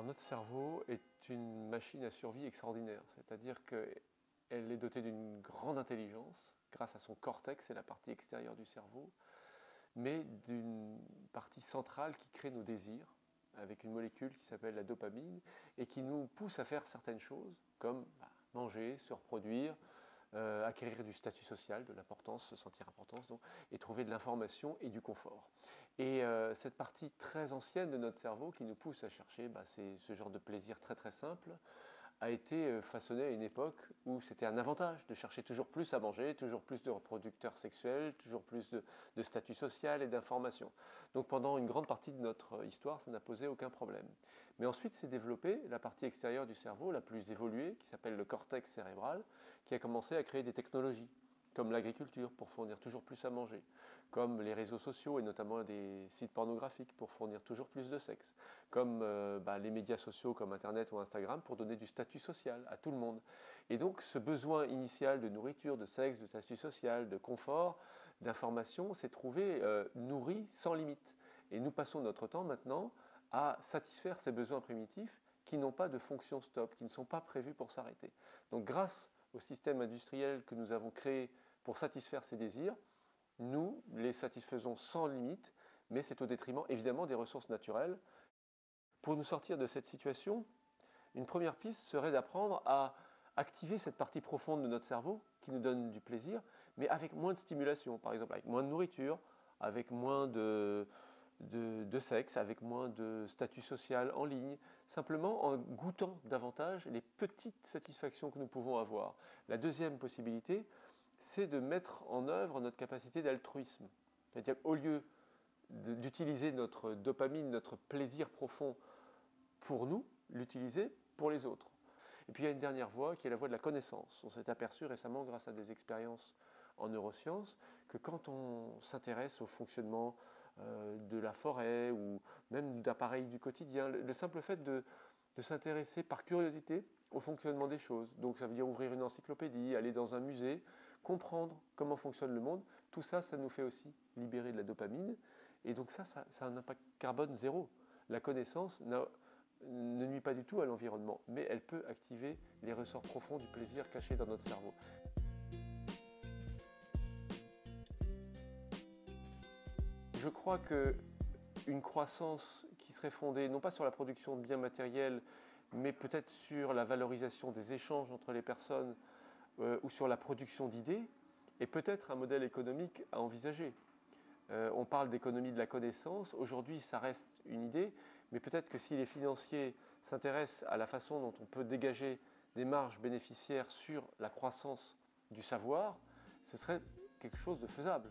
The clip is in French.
Alors notre cerveau est une machine à survie extraordinaire, c'est-à-dire qu'elle est dotée d'une grande intelligence grâce à son cortex, c'est la partie extérieure du cerveau, mais d'une partie centrale qui crée nos désirs, avec une molécule qui s'appelle la dopamine, et qui nous pousse à faire certaines choses, comme manger, se reproduire, acquérir du statut social, de l'importance, se sentir importance, donc, et trouver de l'information et du confort. Et cette partie très ancienne de notre cerveau qui nous pousse à chercher ce genre de plaisir très très simple, a été façonnée à une époque où c'était un avantage de chercher toujours plus à manger, toujours plus de reproducteurs sexuels, toujours plus de statut social et d'information. Donc pendant une grande partie de notre histoire, ça n'a posé aucun problème. Mais ensuite s'est développée la partie extérieure du cerveau, la plus évoluée, qui s'appelle le cortex cérébral, qui a commencé à créer des technologies comme l'agriculture pour fournir toujours plus à manger, comme les réseaux sociaux et notamment des sites pornographiques pour fournir toujours plus de sexe, comme les médias sociaux comme Internet ou Instagram pour donner du statut social à tout le monde. Et donc ce besoin initial de nourriture, de sexe, de statut social, de confort, d'information s'est trouvé nourri sans limite. Et nous passons notre temps maintenant à satisfaire ces besoins primitifs qui n'ont pas de fonction stop, qui ne sont pas prévus pour s'arrêter. Donc grâce au système industriel que nous avons créé pour satisfaire ces désirs, nous les satisfaisons sans limite, mais c'est au détriment évidemment des ressources naturelles. Pour nous sortir de cette situation, une première piste serait d'apprendre à activer cette partie profonde de notre cerveau qui nous donne du plaisir, mais avec moins de stimulation, par exemple avec moins de nourriture, avec moins de sexe, avec moins de statut social en ligne, simplement en goûtant davantage les petites satisfactions que nous pouvons avoir. La deuxième possibilité, c'est de mettre en œuvre notre capacité d'altruisme. C'est-à-dire qu'au lieu d'utiliser notre dopamine, notre plaisir profond pour nous, l'utiliser pour les autres. Et puis il y a une dernière voie qui est la voie de la connaissance. On s'est aperçu récemment, grâce à des expériences en neurosciences, que quand on s'intéresse au fonctionnement de la forêt ou même d'appareils du quotidien, le simple fait de s'intéresser par curiosité au fonctionnement des choses, donc ça veut dire ouvrir une encyclopédie, aller dans un musée, comprendre comment fonctionne le monde, tout ça, ça nous fait aussi libérer de la dopamine, et donc ça a un impact carbone zéro. La connaissance ne nuit pas du tout à l'environnement, mais elle peut activer les ressorts profonds du plaisir caché dans notre cerveau. Je crois qu'une croissance qui serait fondée non pas sur la production de biens matériels, mais peut-être sur la valorisation des échanges entre les personnes ou sur la production d'idées, est peut-être un modèle économique à envisager. On parle d'économie de la connaissance, aujourd'hui ça reste une idée, mais peut-être que si les financiers s'intéressent à la façon dont on peut dégager des marges bénéficiaires sur la croissance du savoir, ce serait quelque chose de faisable.